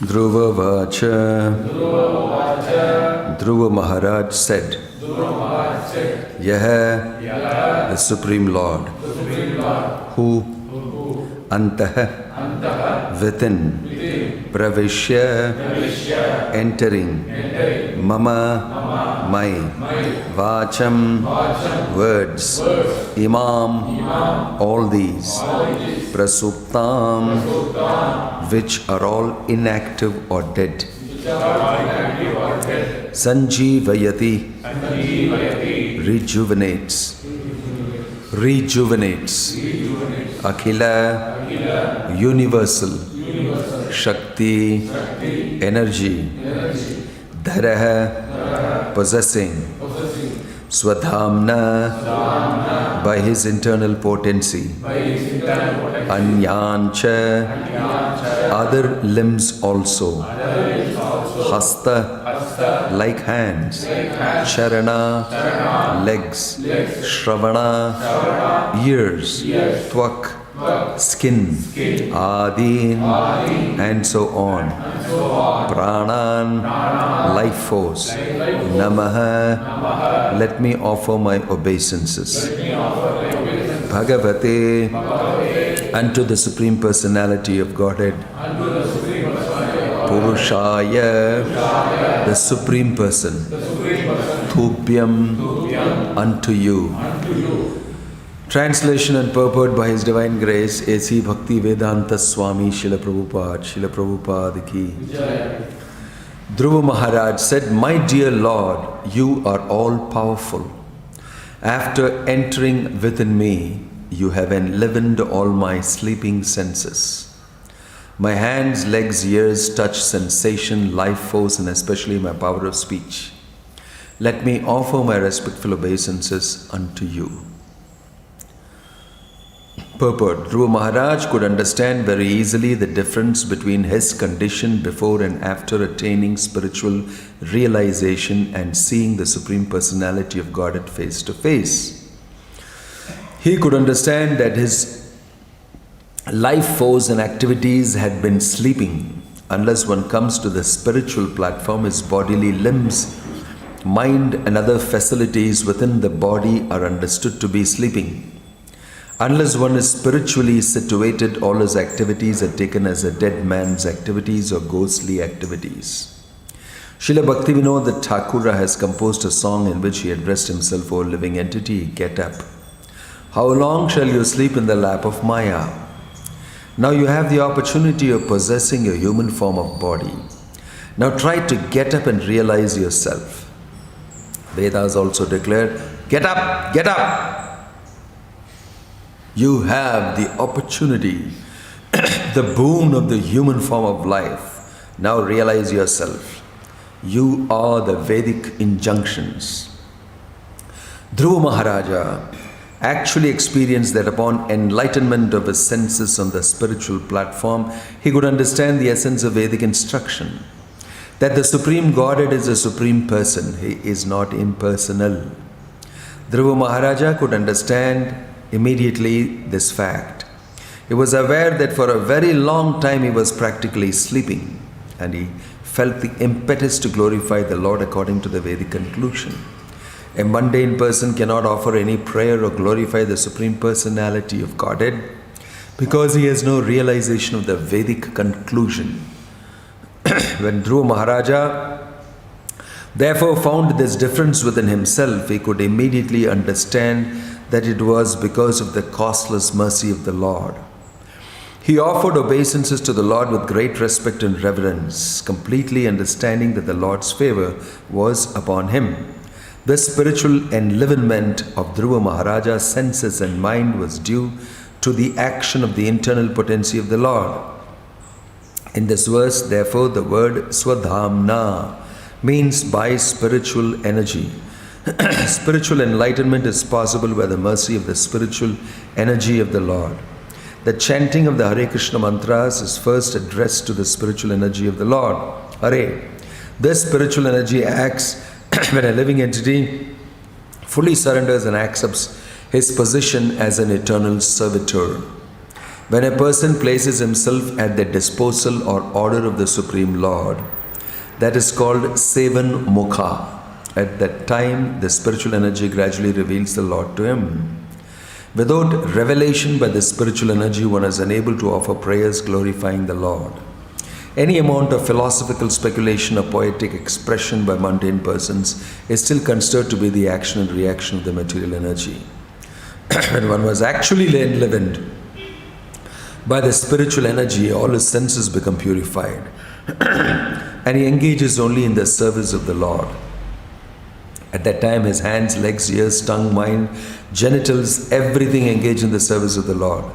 Dhruva Vacha. Dhruva Maharaj said, Yah, the Supreme Lord, who Antah, within, Pravishya, entering, Mama, my, Vacham, words, Imam, all these, Prasuptam, which are all inactive or dead, Sanjivayati, rejuvenates, Akhila, universal, Shakti, energy, Dharaha, possessing, Swadhamna, by his internal potency, Anyancha, other limbs also, Hasta, like hands, Charana, legs, Shravana, ears, Tvak, skin, Adin, and so on, Pranan, life force, Namaha, let me offer my obeisances, Bhagavate, unto the Supreme Personality of Godhead, Purushaya, the Supreme Person, Tubhyam, unto you. Translation and purport by His Divine Grace, A.C. Bhakti Vedanta Swami Srila Prabhupada ki. Dhruva Maharaj said, My dear Lord, you are all powerful. After entering within me, you have enlivened all my sleeping senses. My hands, legs, ears, touch, sensation, life force, and especially my power of speech. Let me offer my respectful obeisances unto you. Purport. Dhruva Maharaj could understand very easily the difference between his condition before and after attaining spiritual realization and seeing the Supreme Personality of Godhead face to face. He could understand that his life force and activities had been sleeping. Unless one comes to the spiritual platform, his bodily limbs, mind and other facilities within the body are understood to be sleeping. Unless one is spiritually situated, all his activities are taken as a dead man's activities or ghostly activities. Srila Bhakti Vinoda Thakura has composed a song in which he addressed himself, O living entity, get up. How long shall you sleep in the lap of Maya? Now you have the opportunity of possessing a human form of body. Now try to get up and realize yourself. Vedas also declared, get up, get up. You have the opportunity, the boon of the human form of life. Now realize yourself. You are the Vedic injunctions. Dhruva Maharaja actually experienced that upon enlightenment of his senses on the spiritual platform, he could understand the essence of Vedic instruction. That the Supreme Godhead is a Supreme Person. He is not impersonal. Dhruva Maharaja could understand immediately this fact. He was aware that for a very long time he was practically sleeping, and he felt the impetus to glorify the Lord according to the Vedic conclusion. A mundane person cannot offer any prayer or glorify the Supreme Personality of Godhead because he has no realization of the Vedic conclusion. When Dhruva Maharaja therefore found this difference within himself, he could immediately understand that it was because of the causeless mercy of the Lord. He offered obeisances to the Lord with great respect and reverence, completely understanding that the Lord's favor was upon him. This spiritual enlivenment of Dhruva Maharaja's senses and mind was due to the action of the internal potency of the Lord. In this verse, therefore, the word Swadhamna means by spiritual energy. Spiritual enlightenment is possible by the mercy of the spiritual energy of the Lord. The chanting of the Hare Krishna mantras is first addressed to the spiritual energy of the Lord. Hare. This spiritual energy acts when a living entity fully surrenders and accepts his position as an eternal servitor. When a person places himself at the disposal or order of the Supreme Lord, that is called Sevan Mukha. At that time, the spiritual energy gradually reveals the Lord to him. Without revelation by the spiritual energy, one is unable to offer prayers glorifying the Lord. Any amount of philosophical speculation or poetic expression by mundane persons is still considered to be the action and reaction of the material energy. When one was actually enlivened by the spiritual energy, all his senses become purified and he engages only in the service of the Lord. At that time, his hands, legs, ears, tongue, mind, genitals, everything engage in the service of the Lord.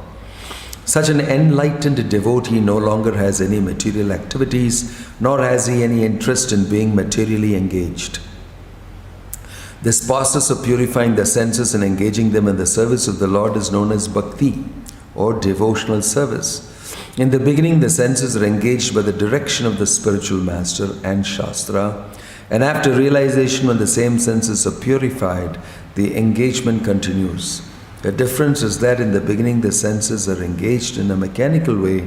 Such an enlightened devotee no longer has any material activities, nor has he any interest in being materially engaged. This process of purifying the senses and engaging them in the service of the Lord is known as Bhakti, or devotional service. In the beginning, the senses are engaged by the direction of the spiritual master and Shastra, and after realization, when the same senses are purified, the engagement continues. The difference is that in the beginning the senses are engaged in a mechanical way,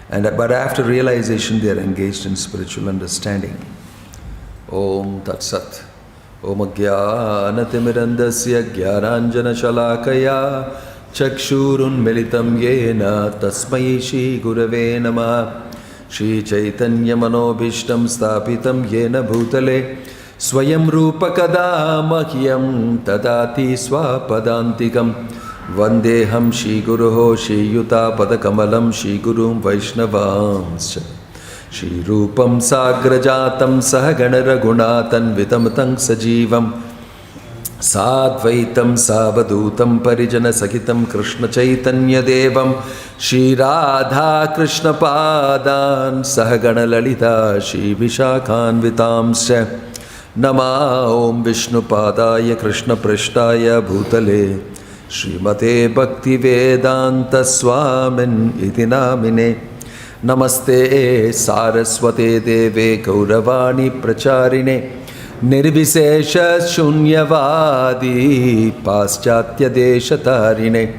but after realization they are engaged in spiritual understanding. Om Tat Sat. Om Jnanatimidandasya Jnananjana Shalakaya Chakshurun Militam Yena Tasmai Shri Gurave Namah. Shri Chaitanya Manobhishtam Sthapitam Yena Bhutale Swayam Rupa Kada Mahyam Tadati Swapadantikam Vandeham Shri Guruho Shri Yuta Padakamalam Shri Gurum Vaishnavamscha Shri Rupam Sagrajatam Sahagana Raghunatan Vitamtang Sajivam Sadvaitam Savadutam Parijana Sakitam Krishna Chaitanya Devam Shri Radha Krishna Padan Sahagana Lalita Shri Vishakhan Vitamsya Nama Om Vishnu Padaya Krishna Prishtaya Bhutale Srimate Bhakti Vedanta Swamin Iti Namine Namaste Saraswate Deve Gauravani Pracharine Nirvisesha Shunyavadi Paschatya Deshatarine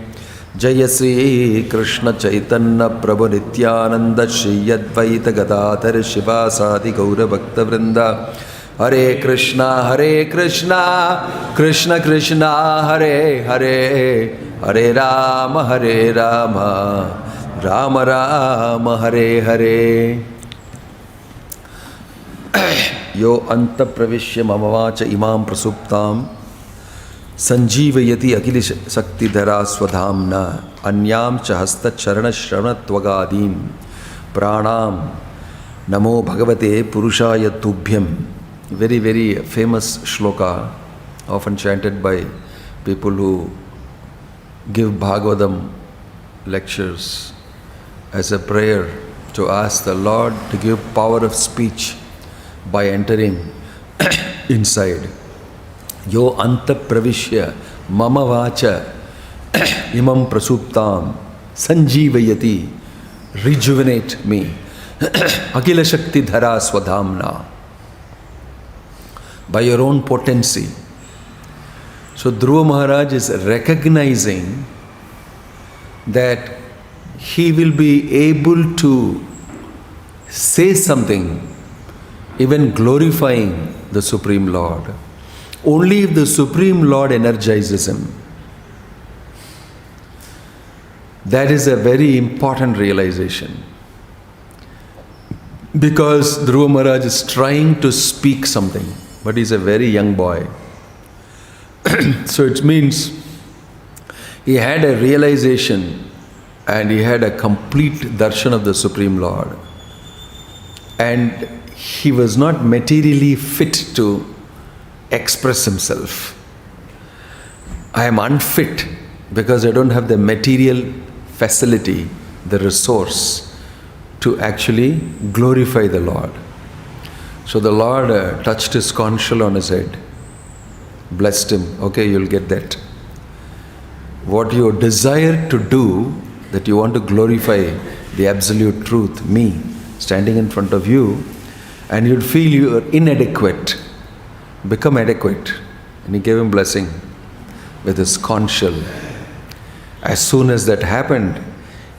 Jaya Sri Krishna Chaitanya Prabhu Nityananda Shri Advaita Gadadhar Shivasadi Gaura Bhakta Vrinda Hare Krishna Krishna Krishna Hare Hare Hare Rama Rama Rama Hare Hare Yo anta pravishya mamavacha imam prasuptam sanjivayati akilish sakti dhara swadhamna anyam cha hasta charana shranatwagadim pranam namo bhagavate purushaya tubhyam. Very, very famous shloka, often chanted by people who give Bhagavatam lectures as a prayer to ask the Lord to give power of speech by entering inside. Yo anta pravishya mama vacha imam prasuptam sanjivayati, rejuvenate me, akila shakti dhara swadhamna, by your own potency. So Dhruva Maharaj is recognizing that he will be able to say something, even glorifying the Supreme Lord, only if the Supreme Lord energizes him. That is a very important realization, because Dhruva Maharaj is trying to speak something, but he's a very young boy. So it means he had a realization and he had a complete darshan of the Supreme Lord, and he was not materially fit to express himself. I am unfit because I don't have the material facility, the resource to actually glorify the Lord. So the Lord touched his conch shell on his head, blessed him. Okay, you'll get that. What you desire to do, that you want to glorify the absolute truth, me, standing in front of you, and you'd feel you are inadequate, become adequate. And he gave him blessing with his conch shell. As soon as that happened,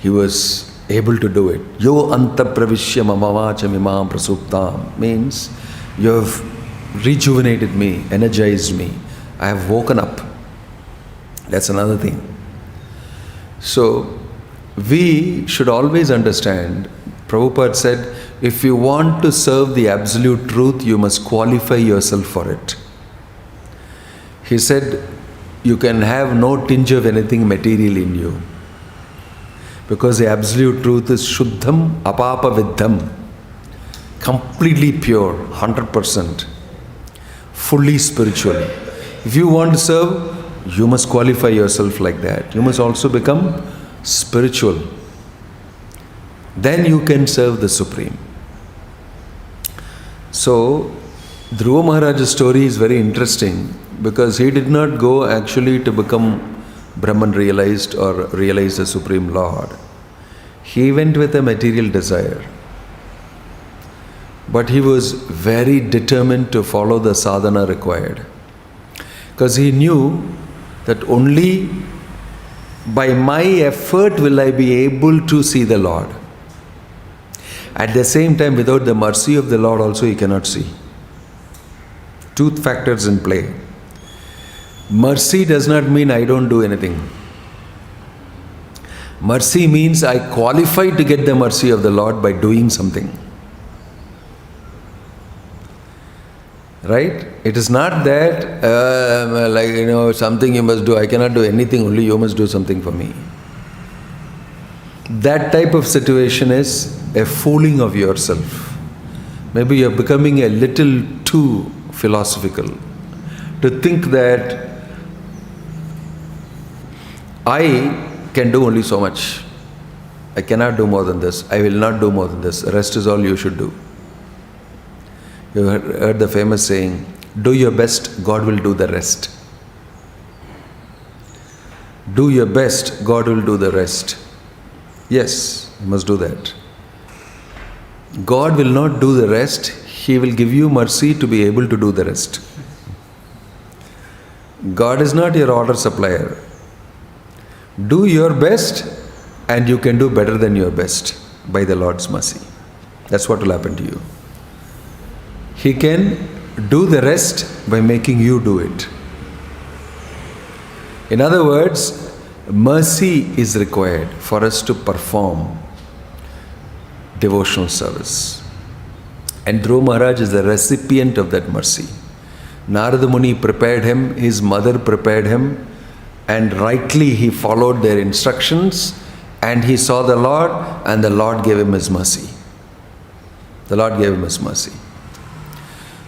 he was able to do it. Yo anta pravishya mamavacha mimam prasuptam means you have rejuvenated me, energized me. I have woken up. That's another thing. So we should always understand, Prabhupada said, if you want to serve the absolute truth, you must qualify yourself for it. He said, you can have no tinge of anything material in you. Because the absolute truth is Shuddham Apapa Viddham. Completely pure, 100%. Fully spiritual. If you want to serve, you must qualify yourself like that. You must also become spiritual. Then you can serve the Supreme. So, Dhruva Maharaj's story is very interesting because he did not go actually to become Brahman realized or realize the Supreme Lord. He went with a material desire. But he was very determined to follow the sadhana required. Because he knew that only by my effort will I be able to see the Lord. At the same time, without the mercy of the Lord also he cannot see. Two factors in play. Mercy does not mean I don't do anything. Mercy means I qualify to get the mercy of the Lord by doing something. Right? It is not that something you must do. I cannot do anything, only you must do something for me. That type of situation is a fooling of yourself. Maybe you are becoming a little too philosophical to think that I can do only so much. I cannot do more than this. I will not do more than this. The rest is all you should do. You heard the famous saying, do your best, God will do the rest. Do your best, God will do the rest. Yes, you must do that. God will not do the rest. He will give you mercy to be able to do the rest. God is not your order supplier. Do your best and you can do better than your best by the Lord's mercy. That's what will happen to you. He can do the rest by making you do it. In other words, mercy is required for us to perform devotional service. And Dhruva Maharaj is the recipient of that mercy. Narada Muni prepared him, his mother prepared him, and rightly he followed their instructions and he saw the Lord and the Lord gave him his mercy. The Lord gave him his mercy.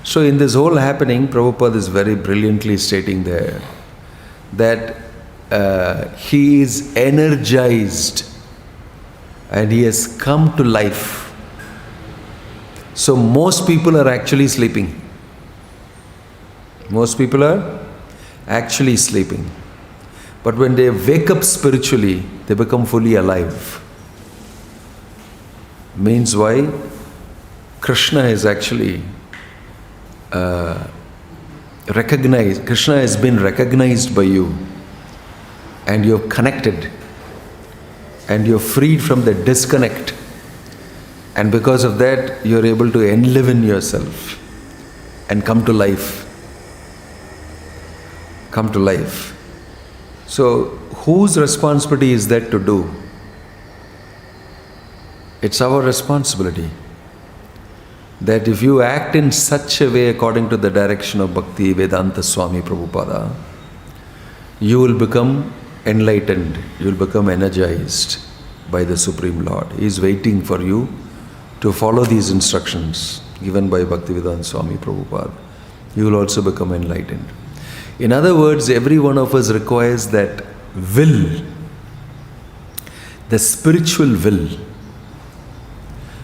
So in this whole happening, Prabhupada is very brilliantly stating there that he is energized and he has come to life. So most people are actually sleeping. Most people are actually sleeping. But when they wake up spiritually, they become fully alive. Means why? Krishna is actually recognized. Krishna has been recognized by you. And you're connected. And you're freed from the disconnect. And because of that, you're able to enliven yourself and come to life. Come to life. So, whose responsibility is that to do? It's our responsibility. That if you act in such a way according to the direction of Bhakti Vedanta Swami Prabhupada, you will become enlightened, you will become energized by the Supreme Lord. He is waiting for you to follow these instructions given by Bhakti Vedanta Swami Prabhupada. You will also become enlightened. In other words, every one of us requires that will, the spiritual will.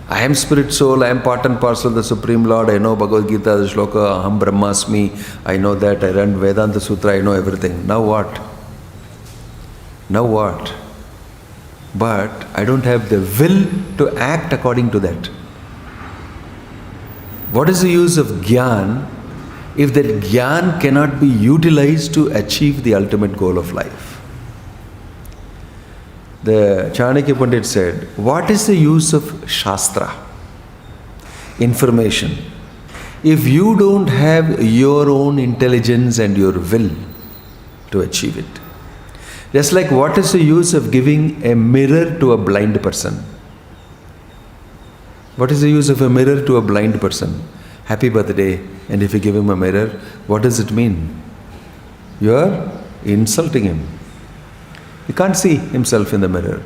I am spirit soul, I am part and parcel of the Supreme Lord, I know Bhagavad Gita, the Shloka, Aham Brahmasmi, I know that, I learned Vedanta Sutra, I know everything. Now what? Now what? But I don't have the will to act according to that. What is the use of Gyan if that Gyan cannot be utilized to achieve the ultimate goal of life? The Chanakya Pandit said, what is the use of Shastra? Information. If you don't have your own intelligence and your will to achieve it. Just like what is the use of giving a mirror to a blind person? What is the use of a mirror to a blind person? Happy birthday. And if you give him a mirror, what does it mean? You are insulting him. He can't see himself in the mirror.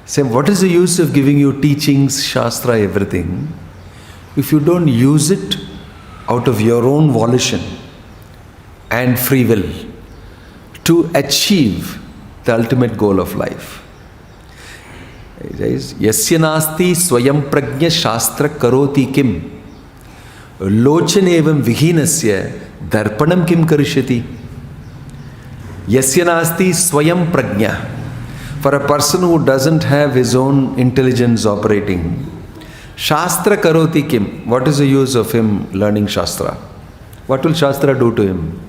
Same, what is the use of giving you teachings, Shastra, everything, if you don't use it out of your own volition and free will to achieve the ultimate goal of life? Yasya nasti swayam prajna shastra karoti kim lochanevam vihinasya darpanam kim karishyati. Yasya nasti swayam prajna. For a person who doesn't have his own intelligence operating, Shastra karoti kim. What is the use of him learning Shastra? What will Shastra do to him?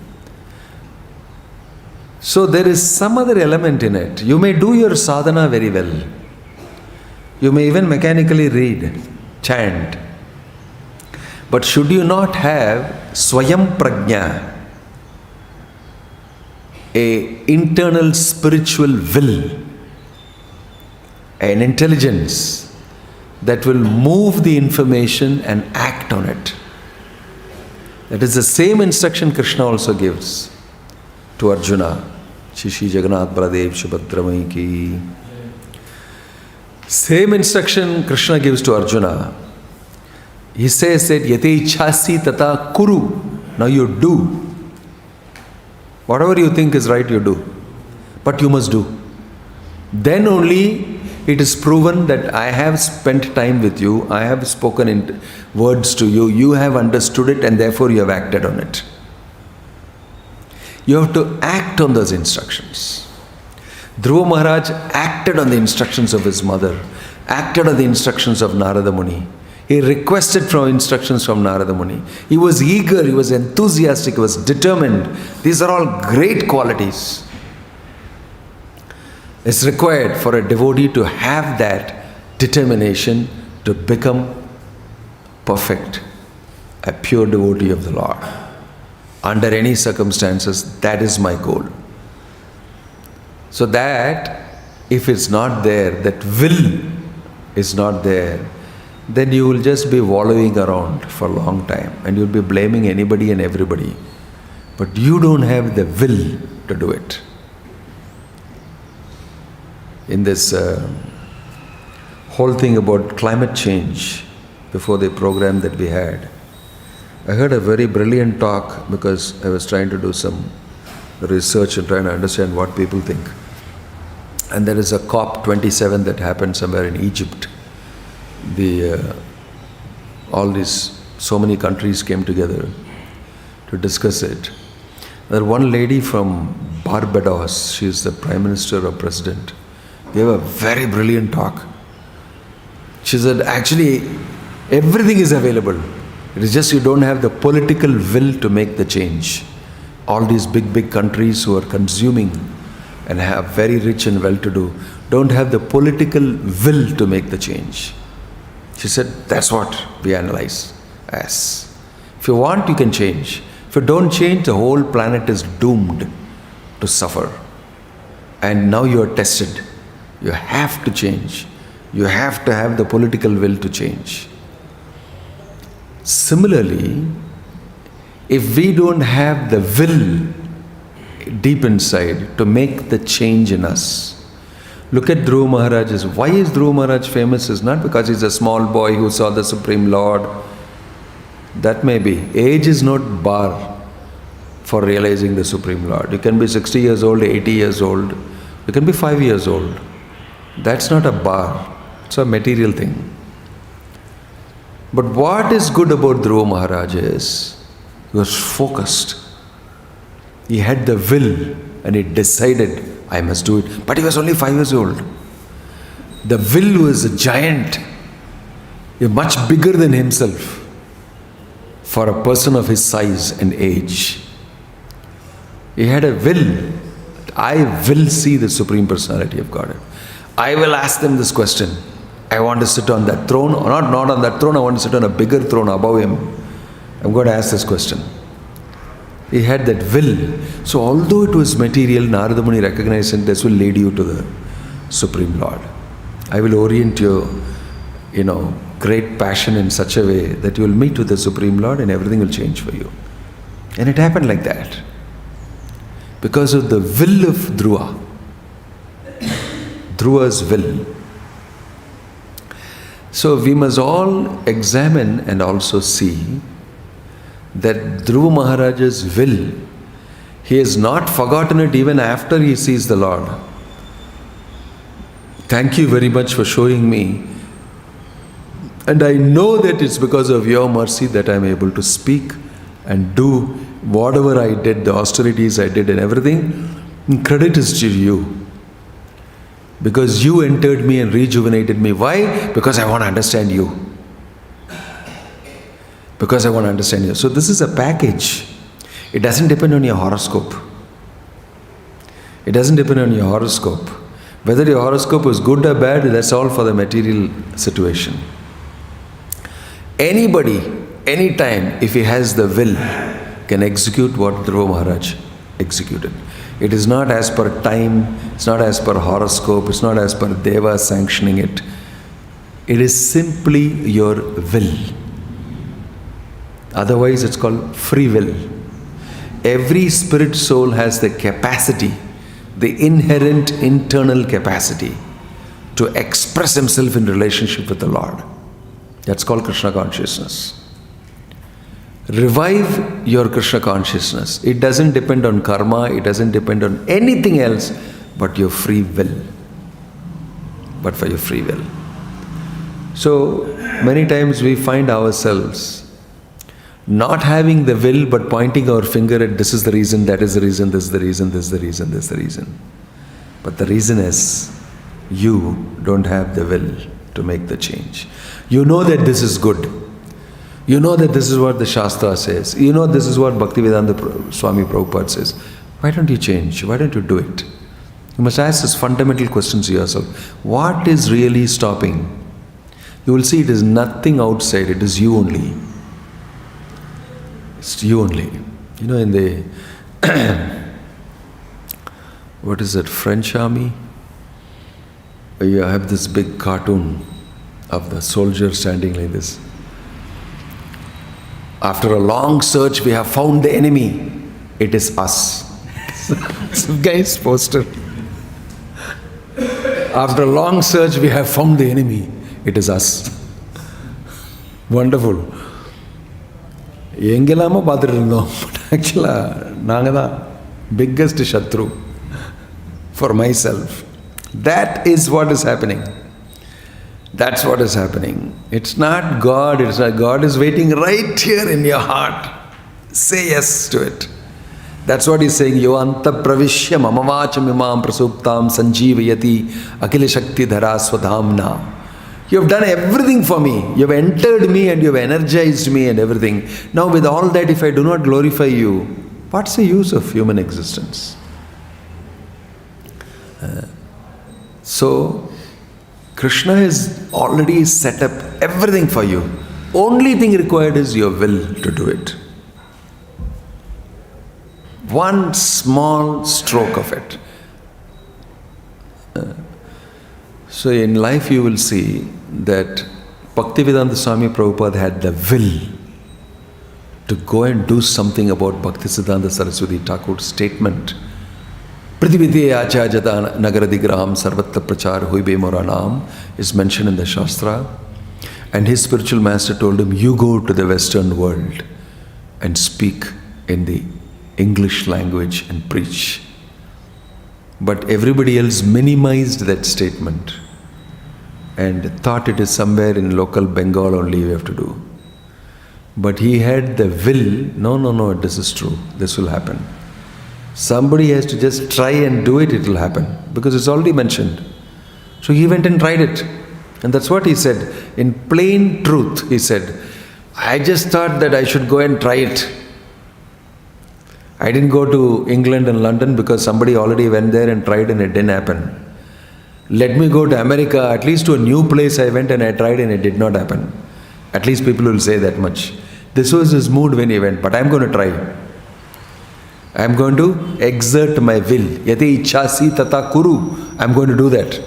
So there is some other element in it. You may do your sadhana very well. You may even mechanically read, chant. But should you not have swayam prajna, a internal spiritual will, an intelligence that will move the information and act on it? That is the same instruction Krishna also gives to Arjuna. Shri Jagannath Baladev Subhadramai ki. Same instruction Krishna gives to Arjuna. He says that yate ichhasi tata kuru. Now you do. Whatever you think is right, you do. But you must do. Then only it is proven that I have spent time with you, I have spoken in words to you, you have understood it, and therefore you have acted on it. You have to act on those instructions. Dhruva Maharaj acted on the instructions of his mother, acted on the instructions of Narada Muni. He requested from instructions from Narada Muni. He was eager, he was enthusiastic, he was determined. These are all great qualities. It's required for a devotee to have that determination to become perfect, a pure devotee of the Lord. Under any circumstances, that is my goal. So that if it's not there, that will is not there, then you will just be wallowing around for a long time and you'll be blaming anybody and everybody. But you don't have the will to do it. In this whole thing about climate change, before the program that we had, I heard a very brilliant talk because I was trying to do some research and trying to understand what people think. And there is a COP27 that happened somewhere in Egypt. So many countries came together to discuss it. There one lady from Barbados, she is the Prime Minister or President, gave a very brilliant talk. She said, actually, everything is available. It is just you don't have the political will to make the change. All these big countries who are consuming and have very rich and well-to-do don't have the political will to make the change. She said, that's what we analyze as. If you want, you can change. If you don't change, the whole planet is doomed to suffer. And now you are tested. You have to change. You have to have the political will to change. Similarly, if we don't have the will deep inside to make the change in us, look at Dhruva Maharaj. Why is Dhruva Maharaj famous? Is not because he's a small boy who saw the Supreme Lord. That may be. Age is not bar for realizing the Supreme Lord. You can be 60 years old, 80 years old. You can be 5 years old. That's not a bar. It's a material thing. But what is good about Dhruva Maharaj is he was focused. He had the will and he decided, I must do it. But he was only 5 years old. The will was a giant, much bigger than himself for a person of his size and age. He had a will. I will see the Supreme Personality of Godhead. I will ask them this question. I want to sit on that throne, or not on that throne, I want to sit on a bigger throne above him. I'm going to ask this question. He had that will. So although it was material, Narada Muni recognized that this will lead you to the Supreme Lord. I will orient your, great passion in such a way that you will meet with the Supreme Lord and everything will change for you. And it happened like that. Because of the will of Dhruva. Dhruva's will. So we must all examine and also see that Dhruva Maharaj's will, he has not forgotten it even after he sees the Lord. Thank you very much for showing me. And I know that it's because of your mercy that I'm able to speak and do whatever I did, the austerities I did and everything. Credit is to you. Because you entered me and rejuvenated me. Why? Because I want to understand you. Because I want to understand you. So this is a package. It doesn't depend on your horoscope. It doesn't depend on your horoscope. Whether your horoscope is good or bad, that's all for the material situation. Anybody, anytime, if he has the will, can execute what Dhruva Maharaj executed. It is not as per time, it's not as per horoscope, it's not as per Deva sanctioning it. It is simply your will. Otherwise, it's called free will. Every spirit soul has the capacity, the inherent internal capacity to express himself in relationship with the Lord. That's called Krishna consciousness. Revive your Krishna consciousness. It doesn't depend on karma, it doesn't depend on anything else but your free will. But for your free will. So, many times we find ourselves not having the will but pointing our finger at this is the reason, that is the reason, this is the reason, this is the reason, this is the reason. But the reason is you don't have the will to make the change. You know that this is good. You know that this is what the Shastra says. You know this is what Bhaktivedanta Swami Prabhupada says. Why don't you change? Why don't you do it? You must ask this fundamental questions to yourself. What is really stopping? You will see it is nothing outside. It is you only. It's you only. You know, in the what is it, French army? You have this big cartoon of the soldier standing like this. After a long search, we have found the enemy. It is us. Some guy's poster. After a long search, we have found the enemy. It is us. Wonderful. Engelamo pathirundom. Actually, naanga biggest shatru for myself. That is what is happening. That's what is happening. It's not God. It's not God is waiting right here in your heart. Say yes to it. That's what he's saying. Yovanta pravishya mamavacham imam prasuptam sanjeevayati akila shakti dhara swadhamna. You have done everything for me. You have entered me and you have energized me and everything. Now with all that, if I do not glorify you, what's the use of human existence? So, Krishna has already set up everything for you. Only thing required is your will to do it. One small stroke of it. So in life you will see that Bhaktivedanta Swami Prabhupada had the will to go and do something about Bhaktisiddhanta Saraswati Thakur's statement. Prithivite achajata nagaradigraham sarvatra prachar huibe moranam is mentioned in the Shastra. And his spiritual master told him, you go to the Western world and speak in the English language and preach. But everybody else minimized that statement and thought it is somewhere in local Bengal only you have to do. But he had the will, no, this is true, this will happen. Somebody has to just try and do it, it will happen. Because it's already mentioned. So he went and tried it. And that's what he said. In plain truth, he said, I just thought that I should go and try it. I didn't go to England and London because somebody already went there and tried and it didn't happen. Let me go to America, at least to a new place I went and I tried and it did not happen. At least people will say that much. This was his mood when he went, but I'm going to try. I'm going to exert my will. Yati ichhasi tata kuru. I'm going to do that.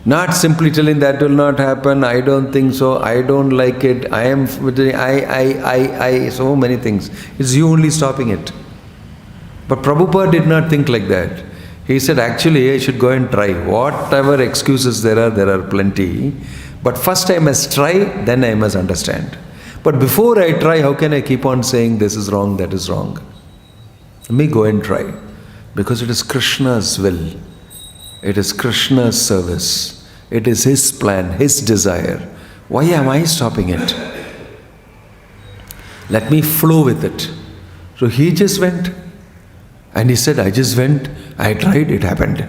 Not simply telling that will not happen, I don't think so, I don't like it, so many things. It's you only stopping it. But Prabhupada did not think like that. He said, actually, I should go and try. Whatever excuses there are plenty. But first I must try, then I must understand. But before I try, how can I keep on saying this is wrong, that is wrong? Let me go and try. Because it is Krishna's will. It is Krishna's service. It is His plan, His desire. Why am I stopping it? Let me flow with it. So he just went. And he said, I just went, I tried, it happened.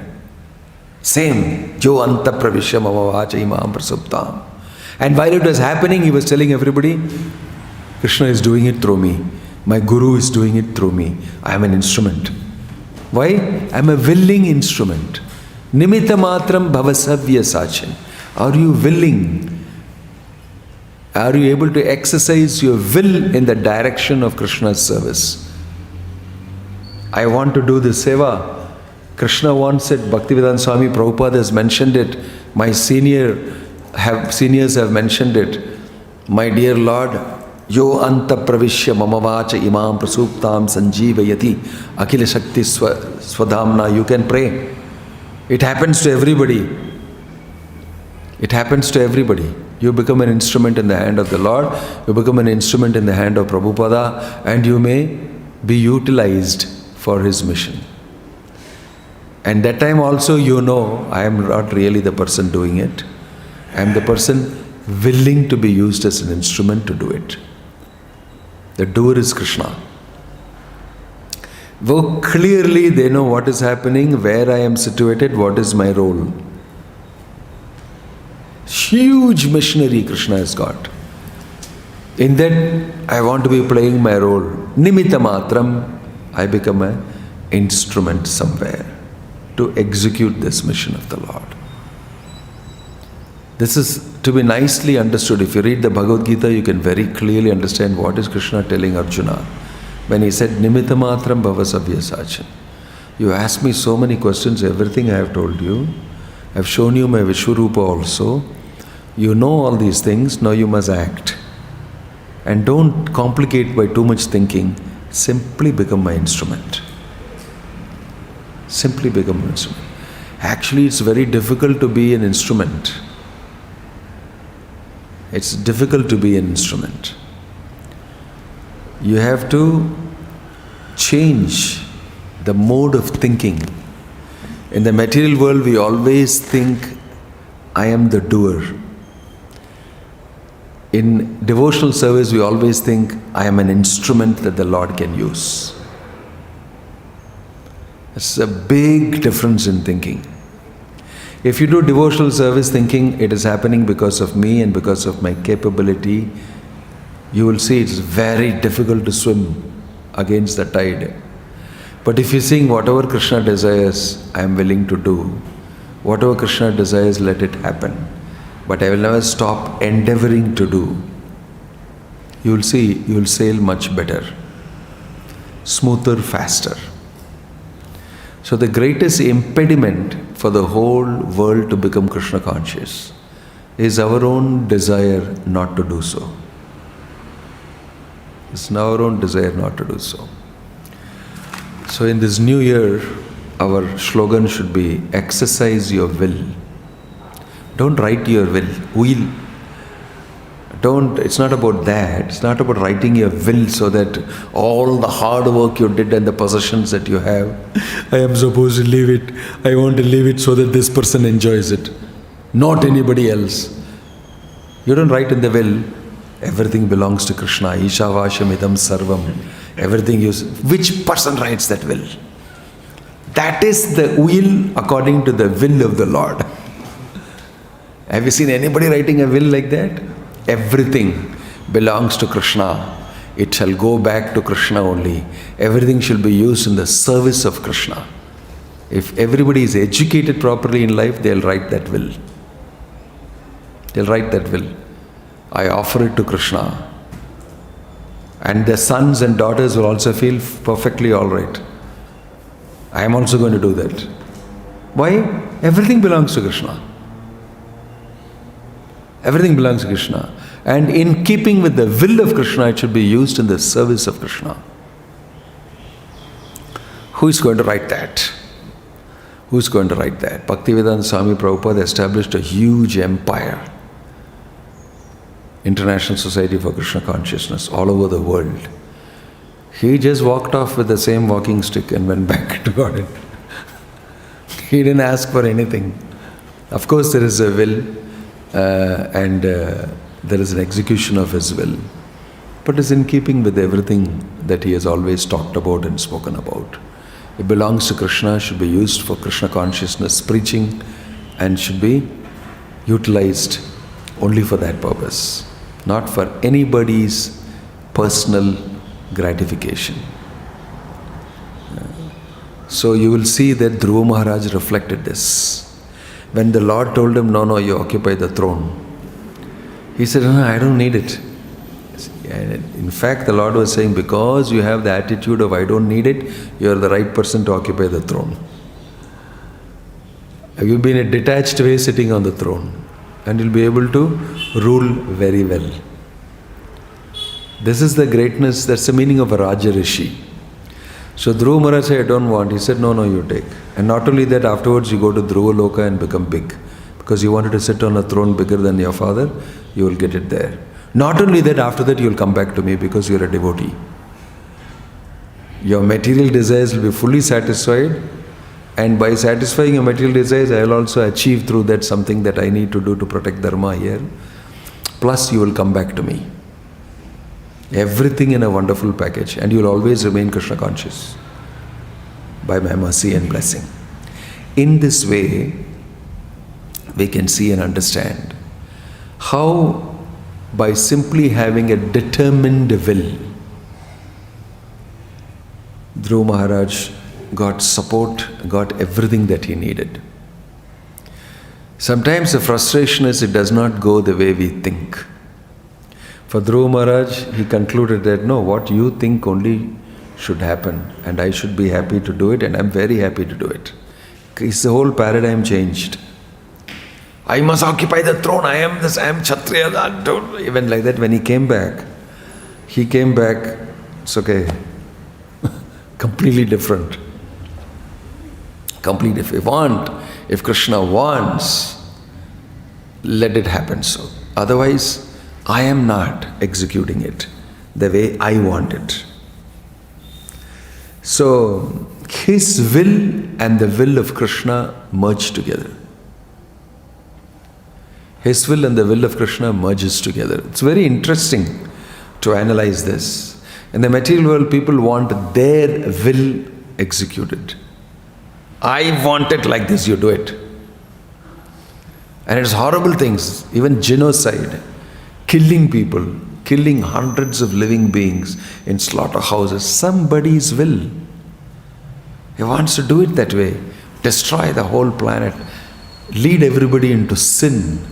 Same. Jo anta pravishya mama vacha imam prasuptam. And while it was happening, he was telling everybody, Krishna is doing it through me. My Guru is doing it through me. I am an instrument. Why? I am a willing instrument. Nimitta matram bhavasavya sachin. Are you willing? Are you able to exercise your will in the direction of Krishna's service? I want to do this seva. Krishna wants it. Bhaktivedanta Swami Prabhupada has mentioned it. My seniors have mentioned it. My dear Lord, Yo anta pravishya mamavacha imam prasuptam sanjeevayati akila shakti swadhamna. You can pray. It happens to everybody. It happens to everybody. You become an instrument in the hand of the Lord. You become an instrument in the hand of Prabhupada, and you may be utilized for His mission. And that time also you know, I am not really the person doing it. I am the person willing to be used as an instrument to do it. The doer is Krishna. Though clearly they know what is happening, where I am situated, what is my role. Huge missionary Krishna has got. In that, I want to be playing my role. Nimitta matram, I become an instrument somewhere to execute this mission of the Lord. This is to be nicely understood. If you read the Bhagavad Gita, you can very clearly understand what is Krishna telling Arjuna. When he said, Nimitta matram bhavasavya sachin. You asked me so many questions, everything I have told you. I have shown you my Vishwarupa also. You know all these things, now you must act. And don't complicate by too much thinking. Simply become my instrument. Simply become an instrument. Actually, it's very difficult to be an instrument. It's difficult to be an instrument. You have to change the mode of thinking. In the material world, we always think, I am the doer. In devotional service, we always think, I am an instrument that the Lord can use. It's a big difference in thinking. If you do devotional service thinking, it is happening because of me and because of my capability, you will see it's very difficult to swim against the tide. But if you sing, whatever Krishna desires, I am willing to do. Whatever Krishna desires, let it happen. But I will never stop endeavoring to do. You will see, you will sail much better, smoother, faster. So the greatest impediment for the whole world to become Krishna conscious is our own desire not to do so. It's our own desire not to do so. So in this new year, our slogan should be, exercise your will. Don't write your will. It's not about that. It's not about writing your will so that all the hard work you did and the possessions that you have, I am supposed to leave it. I want to leave it so that this person enjoys it, not anybody else. You don't write in the will, everything belongs to Krishna. Ishavashamidam sarvam. Everything which person writes that will? That is the will according to the will of the Lord. Have you seen anybody writing a will like that? Everything belongs to Krishna. it shall go back to Krishna only. Everything shall be used in the service of Krishna. If everybody is educated properly in life, they'll write that will. They'll write that will. I offer it to Krishna. And their sons and daughters will also feel perfectly all right. I am also going to do that. Why? Everything belongs to Krishna. Everything belongs to Krishna. And in keeping with the will of Krishna, it should be used in the service of Krishna. Who is going to write that? Who is going to write that? Bhaktivedanta Swami Prabhupada established a huge empire. International Society for Krishna Consciousness, all over the world. He just walked off with the same walking stick and went back to God. He didn't ask for anything. Of course, there is a will and there is an execution of his will. But it's in keeping with everything that he has always talked about and spoken about. It belongs to Krishna, should be used for Krishna consciousness preaching, and should be utilized only for that purpose, not for anybody's personal gratification. So you will see that Dhruva Maharaj reflected this. When the Lord told him, no, you occupy the throne, he said, no, I don't need it. In fact, the Lord was saying, because you have the attitude of I don't need it, you are the right person to occupy the throne. You will be in a detached way sitting on the throne, and you'll be able to rule very well. This is the greatness, that's the meaning of a Raja Rishi. So Dhruva Maharaj said, I don't want. He said, no, you take. And not only that, afterwards you go to Dhruva Loka and become big. Because you wanted to sit on a throne bigger than your father, you will get it there. Not only that, after that you will come back to me because you are a devotee. Your material desires will be fully satisfied, and by satisfying your material desires, I will also achieve through that something that I need to do to protect Dharma here. Plus you will come back to me. Everything in a wonderful package, and you will always remain Krishna conscious by my mercy and blessing. In this way, we can see and understand how by simply having a determined will, Dhruva Maharaj got support, got everything that he needed. Sometimes the frustration is it does not go the way we think. For Dhruva Maharaj, he concluded that no, what you think only should happen, and I should be happy to do it, and I'm very happy to do it. His whole paradigm changed. I must occupy the throne, I am this, I am Kshatriya, don't. Even like that, when he came back, it's okay. Completely different. Completely different. If Krishna wants, let it happen so. Otherwise, I am not executing it the way I want it. So, his will and the will of Krishna merge together. His will and the will of Krishna merges together. It's very interesting to analyze this. In the material world, people want their will executed. I want it like this, you do it. And it's horrible things, even genocide, killing people, killing hundreds of living beings in slaughterhouses, somebody's will. He wants to do it that way, destroy the whole planet, lead everybody into sin.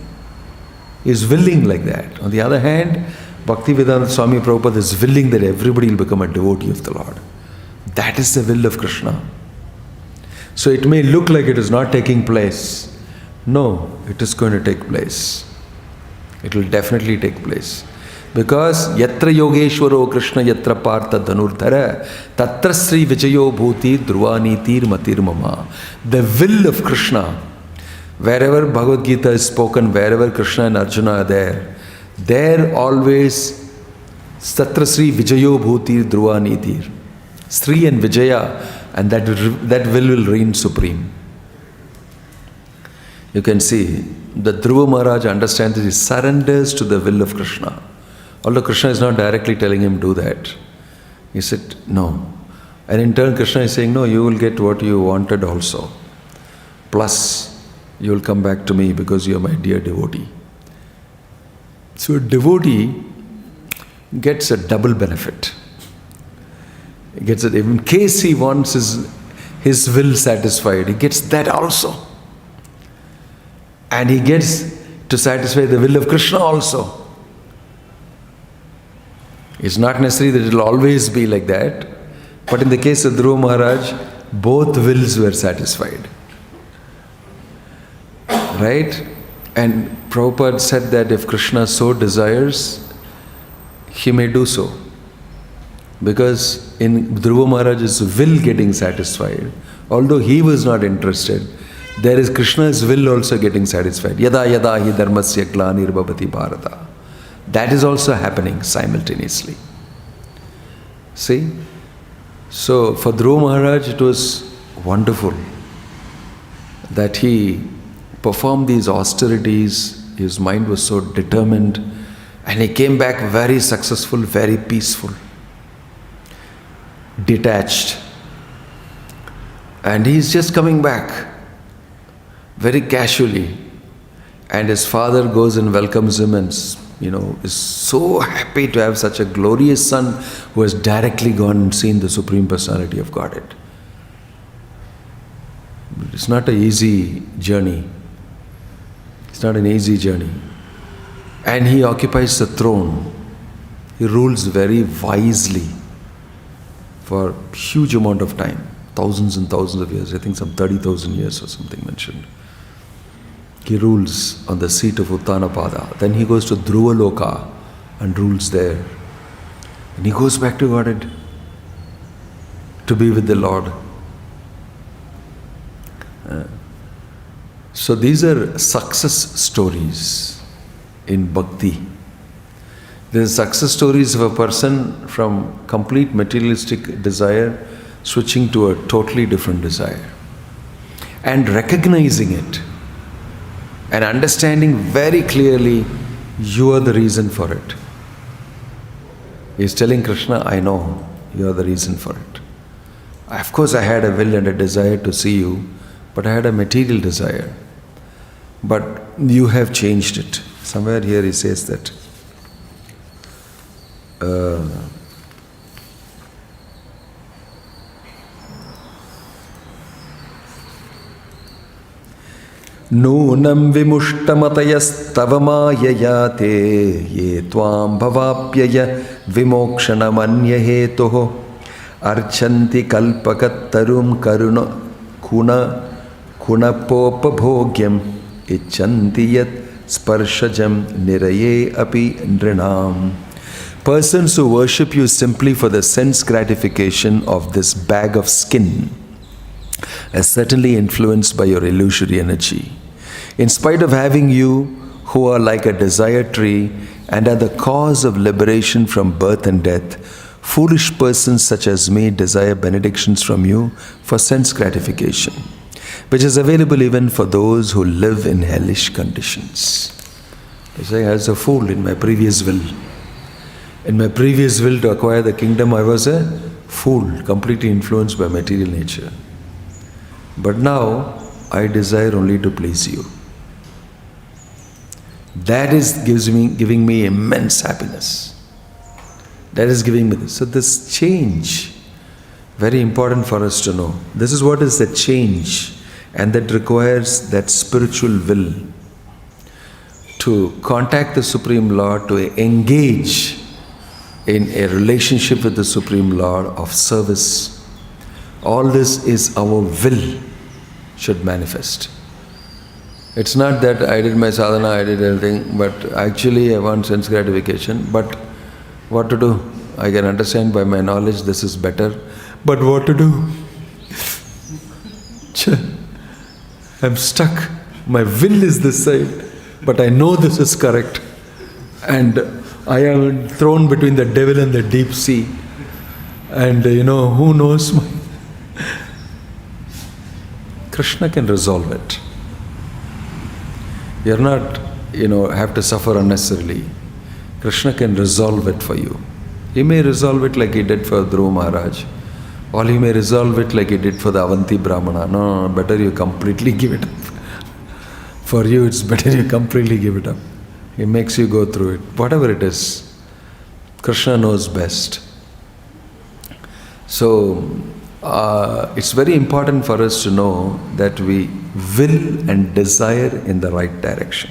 He is willing like that. On the other hand, Bhaktivedanta Swami Prabhupada is willing that everybody will become a devotee of the Lord. That is the will of Krishna. So it may look like it is not taking place. No, it is going to take place. It will definitely take place. Because yatra yogeshwaro Krishna yatra partha dhanurdhara tatra sri vijayo bhuti dhruva nitir matir mama. The will of Krishna, wherever Bhagavad Gita is spoken, wherever Krishna and Arjuna are there always tatra sri vijayo bhuti dhruva nitir. Sri and Vijaya, and that will reign supreme. You can see that Dhruva Maharaj understands that he surrenders to the will of Krishna. Although Krishna is not directly telling him do that. He said, no. And in turn Krishna is saying, no, you will get what you wanted also. Plus, you will come back to me because you are my dear devotee. So a devotee gets a double benefit. He gets it in case he wants his will satisfied. He gets that also. And he gets to satisfy the will of Krishna also. It's not necessary that it will always be like that. But in the case of Dhruva Maharaj, both wills were satisfied. Right? And Prabhupada said that if Krishna so desires, he may do so. Because in Dhruva Maharaj's will getting satisfied, although he was not interested, there is Krishna's will also getting satisfied. Yada yada hi dharmasya glanir bhavati bharata. That is also happening simultaneously. See? So for Dhruva Maharaj it was wonderful that he performed these austerities. His mind was so determined, and he came back very successful, very peaceful, detached. And he's just coming back very casually, and his father goes and welcomes him and is so happy to have such a glorious son who has directly gone and seen the Supreme Personality of Godhead. It's not an easy journey. It's not an easy journey. And he occupies the throne. He rules very wisely for a huge amount of time. Thousands and thousands of years. I think some 30,000 years or something mentioned. He rules on the seat of Uttanapada. Then he goes to Dhruva Loka and rules there. And he goes back to Godhead to be with the Lord. So these are success stories in Bhakti. There are success stories of a person from complete materialistic desire switching to a totally different desire. And recognizing it. And understanding very clearly, you are the reason for it. He is telling Krishna, I know you are the reason for it. Of course I had a will and a desire to see you, but I had a material desire. But you have changed it. Somewhere here he says that. Nunam vimushtamatayastava mayayate ye tvam bhavapyaya vimokshanamanyahetoho archanti kalpakattarum kunapopabhogyam ichanti yat sparshajam niraye api nrinam. Persons who worship you simply for the sense gratification of this bag of skin are certainly influenced by your illusory energy. In spite of having you, who are like a desire tree and are the cause of liberation from birth and death, foolish persons such as me desire benedictions from you for sense gratification, which is available even for those who live in hellish conditions. I say, as a fool in my previous will. In my previous will to acquire the kingdom, I was a fool, completely influenced by material nature. But now, I desire only to please you. That is giving me immense happiness. That is giving me this. So this change, very important for us to know. This is what is the change, and that requires that spiritual will to contact the Supreme Lord, to engage in a relationship with the Supreme Lord of service. All this is our will should manifest. It's not that I did my sadhana, I did everything, but actually I want sense gratification. But what to do? I can understand by my knowledge this is better, but what to do? I'm stuck. My will is this side, but I know this is correct. And I am thrown between the devil and the deep sea. And who knows? Krishna can resolve it. You're not, have to suffer unnecessarily. Krishna can resolve it for you. He may resolve it like he did for Dhruva Maharaj, or he may resolve it like he did for the Avanti Brahmana. No, better you completely give it up. For you, it's better you completely give it up. He makes you go through it. Whatever it is, Krishna knows best. So, it's very important for us to know that we will and desire in the right direction.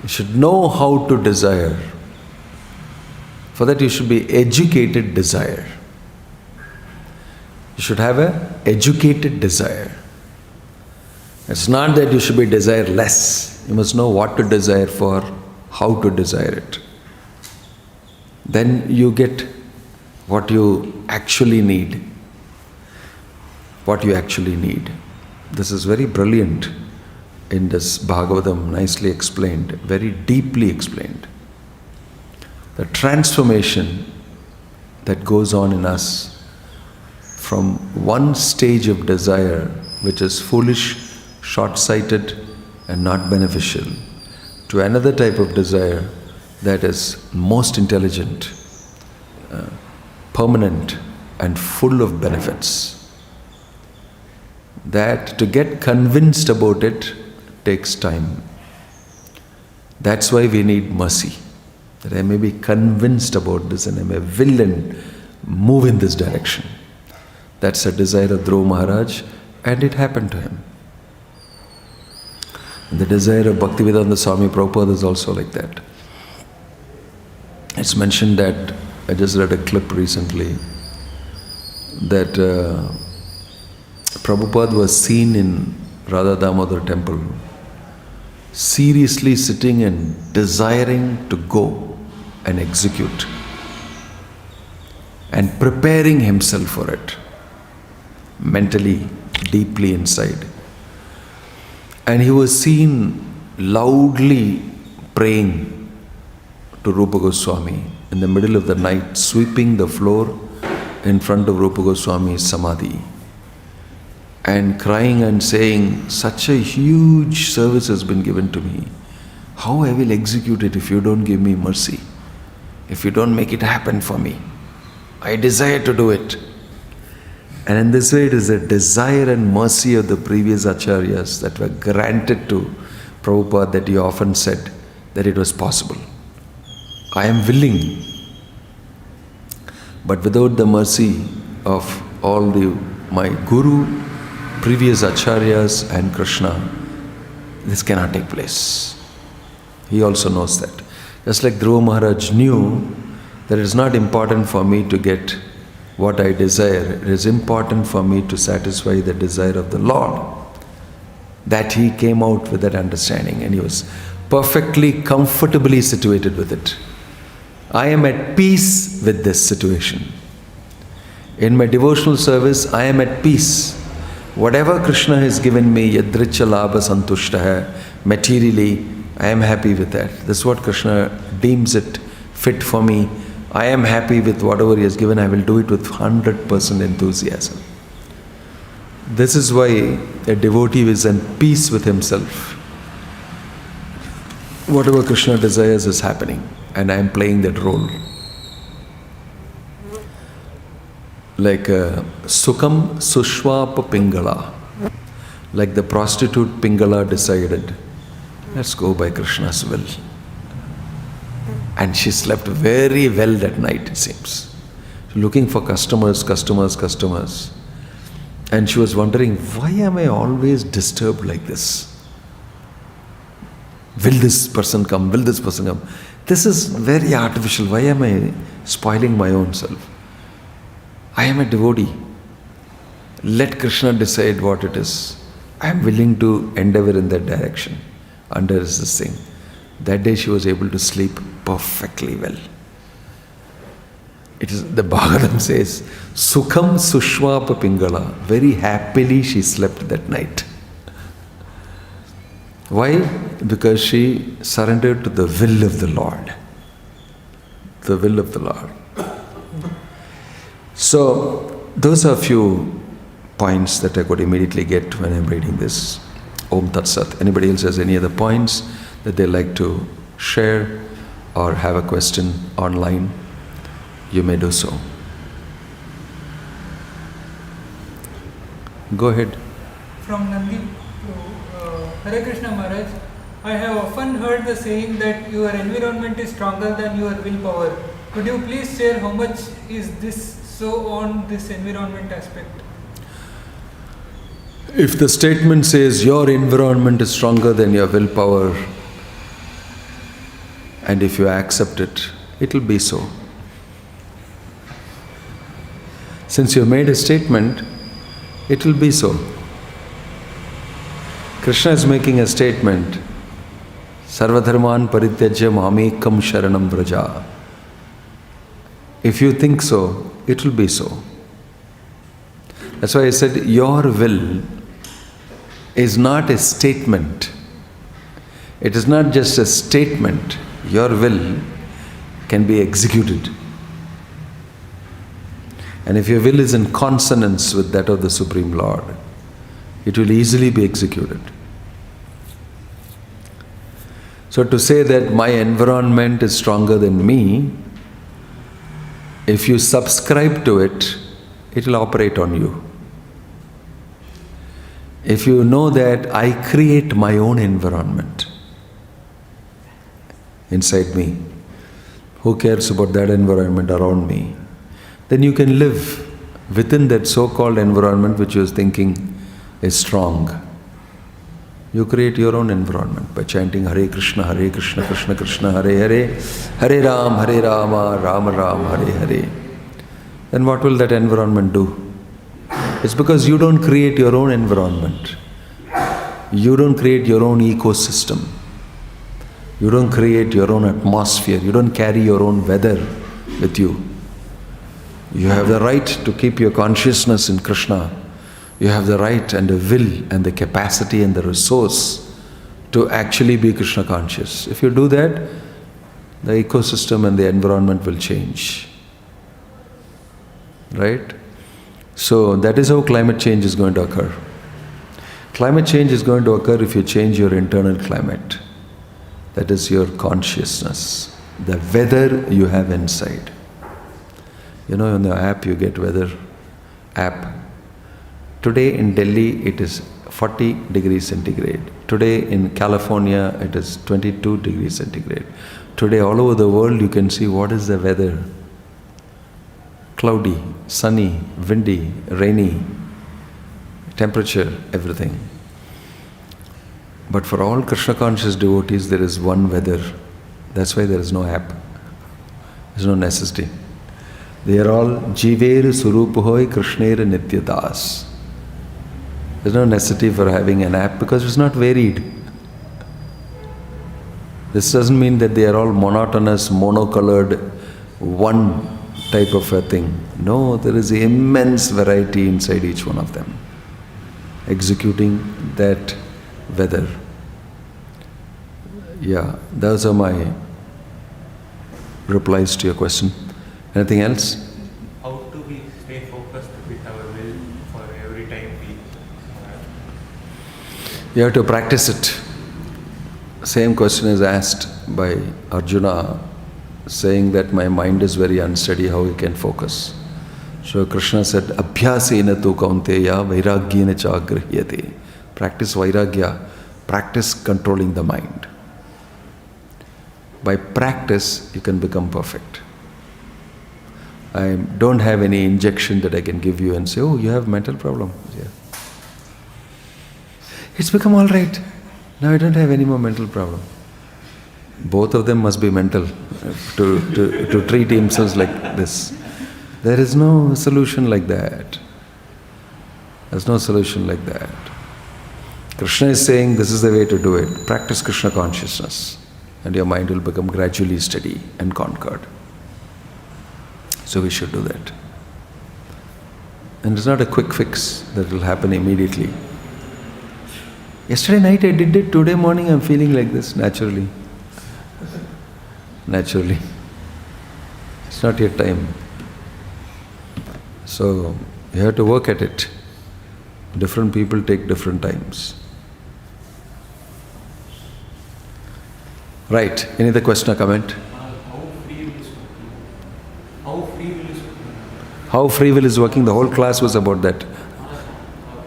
You should know how to desire. For that you should be educated desire. You should have an educated desire. It's not that you should be desireless. You must know what to desire for, how to desire it. Then you get what you actually need. What you actually need. This is very brilliant in this Bhagavatam, nicely explained, very deeply explained. The transformation that goes on in us from one stage of desire, which is foolish, short-sighted and not beneficial, to another type of desire that is most intelligent, permanent and full of benefits. That to get convinced about it takes time. That's why we need mercy. That I may be convinced about this and I may will and move in this direction. That's a desire of Dhruva Maharaj, and it happened to him. And the desire of Bhaktivedanta Swami Prabhupada is also like that. It's mentioned that, I just read a clip recently, that Prabhupada was seen in Radha Damodar temple, seriously sitting and desiring to go and execute and preparing himself for it, mentally, deeply inside. And he was seen loudly praying to Rupa Goswami in the middle of the night, sweeping the floor in front of Rupa Goswami's samadhi and crying and saying, such a huge service has been given to me. How I will execute it if you don't give me mercy? If you don't make it happen for me? I desire to do it. And in this way it is the desire and mercy of the previous acharyas that were granted to Prabhupada that he often said that it was possible. I am willing. But without the mercy of all my Guru, previous acharyas and Krishna, this cannot take place. He also knows that. Just like Dhruva Maharaj knew that it is not important for me to get what I desire, it is important for me to satisfy the desire of the Lord. That he came out with that understanding and he was perfectly, comfortably situated with it. I am at peace with this situation. In my devotional service, I am at peace. Whatever Krishna has given me, yadricha labha santushtaha, materially, I am happy with that. This is what Krishna deems it fit for me. I am happy with whatever he has given. I will do it with 100% enthusiasm. This is why a devotee is in peace with himself. Whatever Krishna desires is happening, and I am playing that role. Like Sukham Sushwapa Pingala. Like the prostitute Pingala decided, let's go by Krishna's will. And she slept very well that night, it seems. Looking for customers. And she was wondering, why am I always disturbed like this? Will this person come? Will this person come? This is very artificial. Why am I spoiling my own self? I am a devotee. Let Krishna decide what it is. I am willing to endeavor in that direction. Under this thing. That day she was able to sleep perfectly well. It is, the Bhagavatam says, Sukham Sushwapa Pingala. Very happily she slept that night. Why? Because she surrendered to the will of the Lord. The will of the Lord. So, those are a few points that I could immediately get when I'm reading this. Om Tat Sat. Anybody else has any other points that they like to share or have a question online? You may do so. Go ahead. From Nandi to Hare Krishna Maharaj, I have often heard the saying that your environment is stronger than your willpower. Could you please share how much is this so on this environment aspect? If the statement says your environment is stronger than your willpower, and if you accept it, it will be so. Since you made a statement, it will be so. Krishna is making a statement, Sarvadharman parityajya mamekam sharanam vraja. If you think so, it will be so. That's why I said your will is not a statement. It is not just a statement. Your will can be executed. And if your will is in consonance with that of the Supreme Lord, it will easily be executed. So to say that my environment is stronger than me, if you subscribe to it, it will operate on you. If you know that I create my own environment inside me, who cares about that environment around me? Then you can live within that so-called environment which you are thinking is strong. You create your own environment by chanting Hare Krishna, Krishna Krishna, Hare Hare, Hare Rama, Rama Rama, Hare Hare. Then what will that environment do? It's because you don't create your own environment. You don't create your own ecosystem. You don't create your own atmosphere. You don't carry your own weather with you. You have the right to keep your consciousness in Krishna. You have the right and the will and the capacity and the resource to actually be Krishna conscious. If you do that, the ecosystem and the environment will change. Right? So that is how climate change is going to occur. Climate change is going to occur if you change your internal climate. That is your consciousness, the weather you have inside. You know, on the app you get weather app. Today in Delhi it is 40 degrees centigrade. Today in California it is 22 degrees centigrade. Today all over the world you can see what is the weather. Cloudy, sunny, windy, rainy, temperature, everything. But for all Krishna conscious devotees there is one weather. That's why there is no app. There is no necessity. They are all Jiver Surupuhoi Krishnera Nityadas. There is no necessity for having an app because it's not varied. This doesn't mean that they are all monotonous, monocolored, one type of a thing. No, there is immense variety inside each one of them, executing that weather. Yeah, those are my replies to your question. Anything else? How do we stay focused with our will for every time we... You have to practice it. Same question is asked by Arjuna, saying that my mind is very unsteady, how he can focus. So Krishna said, Abhyasena tu kaunteya vairagyena cha grihyate. Practice vairagya, practice controlling the mind. By practice, you can become perfect. I don't have any injection that I can give you and say, oh, you have mental problem. Yeah. It's become all right. Now I don't have any more mental problem. Both of them must be mental to treat themselves like this. There is no solution like that. There's no solution like that. Krishna is saying this is the way to do it. Practice Krishna consciousness and your mind will become gradually steady and conquered. So we should do that. And it's not a quick fix that will happen immediately. Yesterday night I did it, today morning I'm feeling like this, naturally. Naturally. It's not yet time. So you have to work at it. Different people take different times. Right. Any other question or comment? How free will is working? The whole class was about that. A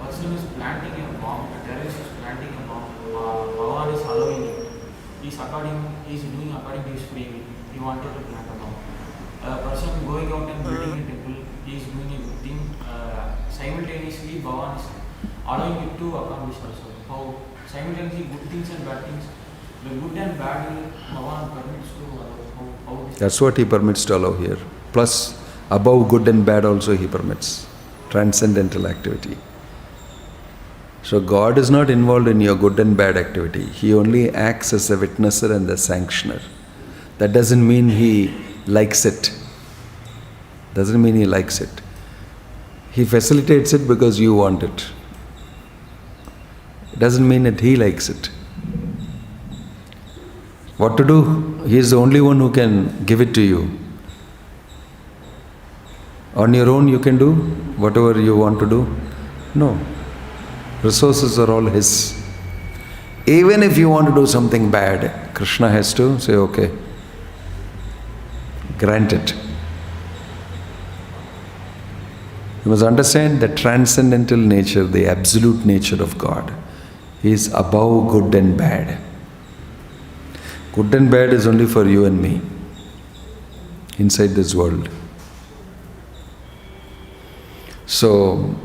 person is planting a bomb, a terrorist is planting a bomb, Bhagavan is allowing it. He's doing according to his free will. He wanted to plant a bomb. A person going out and building a temple, he is doing a good thing. Simultaneously, Bhagavan is allowing it to accomplish also. How simultaneously good things and bad things, the good and bad will Bhagavan permits to allow. That's what he permits to allow here. Plus, above good and bad also he permits. Transcendental activity. So God is not involved in your good and bad activity. He only acts as a witnesser and the sanctioner. That doesn't mean he likes it. Doesn't mean he likes it. He facilitates it because you want it. It doesn't mean that he likes it. What to do? He is the only one who can give it to you. On your own you can do whatever you want to do? No. Resources are all his. Even if you want to do something bad, Krishna has to say, okay, grant it. You must understand the transcendental nature, the absolute nature of God. He is above good and bad. Good and bad is only for you and me, inside this world. So,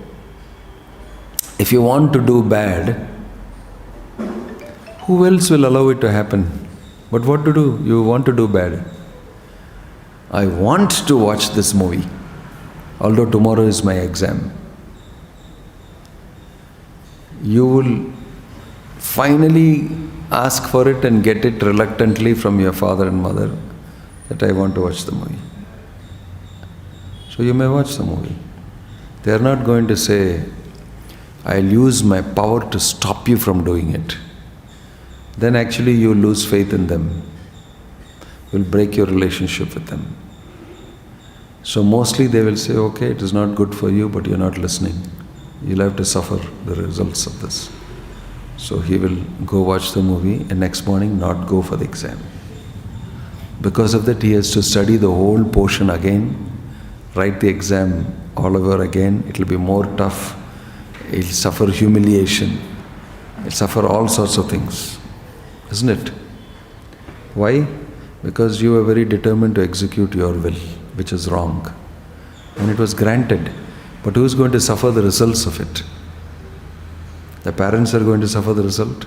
if you want to do bad, who else will allow it to happen? But what to do? You want to do bad. I want to watch this movie, although tomorrow is my exam. You will finally ask for it and get it reluctantly from your father and mother that I want to watch the movie. So you may watch the movie. They are not going to say, I'll use my power to stop you from doing it. Then actually you lose faith in them. You'll break your relationship with them. So mostly they will say, okay, it is not good for you, but you're not listening. You'll have to suffer the results of this. So he will go watch the movie and next morning not go for the exam. Because of that, he has to study the whole portion again, write the exam all over again. It will be more tough. He'll suffer humiliation. He'll suffer all sorts of things. Isn't it? Why? Because you were very determined to execute your will, which is wrong. And it was granted. But who is going to suffer the results of it? The parents are going to suffer the result.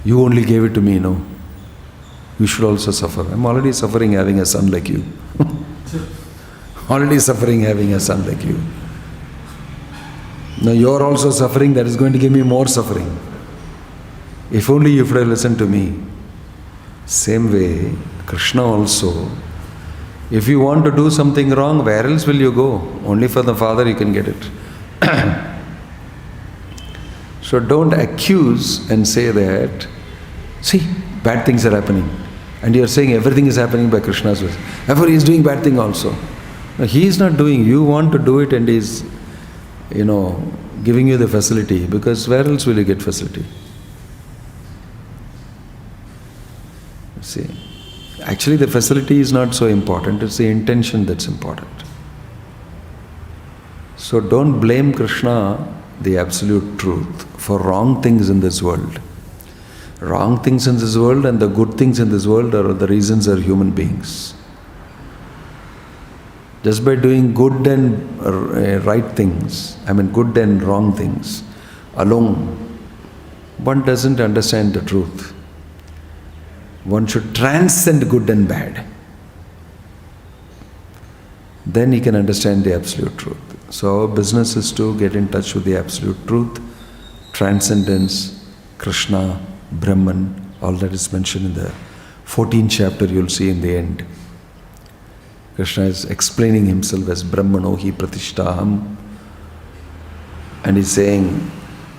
You only gave it to me, no. You should also suffer. I'm already suffering having a son like you. Already suffering having a son like you. Now you're also suffering, that is going to give me more suffering. If only you would have listened to me. Same way, Krishna also, if you want to do something wrong, where else will you go? Only for the Father you can get it. So don't accuse and say that, see, bad things are happening. And you're saying everything is happening by Krishna's will. Therefore he is doing bad thing also. No, he is not doing, you want to do it and he is, giving you the facility, because where else will you get facility? See, actually the facility is not so important, it's the intention that's important. So don't blame Krishna, the absolute truth, for wrong things in this world. Wrong things in this world and the good things in this world are the reasons are human beings. Just by doing good and right things, good and wrong things alone, one doesn't understand the truth. One should transcend good and bad. Then he can understand the absolute truth. So our business is to get in touch with the absolute truth, transcendence, Krishna, Brahman, all that is mentioned in the 14th chapter you'll see in the end. Krishna is explaining himself as Brahmano hi pratishtaham, and he's saying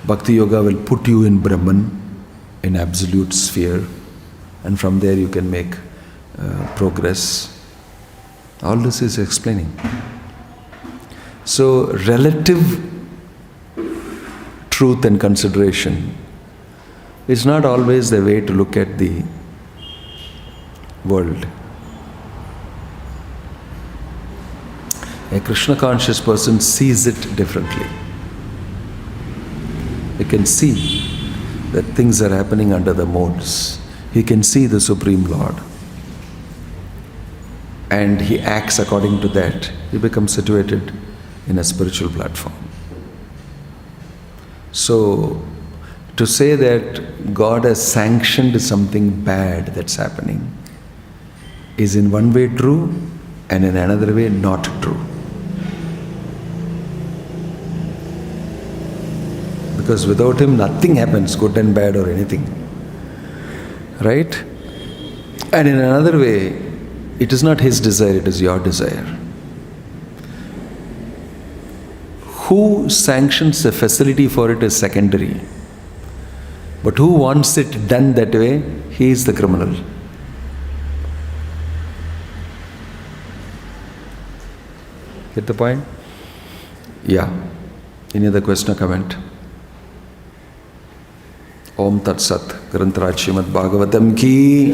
Bhakti Yoga will put you in Brahman, in absolute sphere, and from there you can make progress. All this is explaining. So relative truth and consideration is not always the way to look at the world. A Krishna conscious person sees it differently. He can see that things are happening under the modes. he can see the Supreme Lord. And he acts according to that. He becomes situated in a spiritual platform. So, to say that God has sanctioned something bad that's happening is in one way true and in another way not true. Because without him nothing happens, good and bad or anything. Right? And in another way, it is not his desire, it is your desire. Who sanctions the facility for it is secondary. But who wants it done that way, he is the criminal. Get the point? Yeah. Any other question or comment? Om Tat Sat, Grantaraj Srimad Bhagavatam ki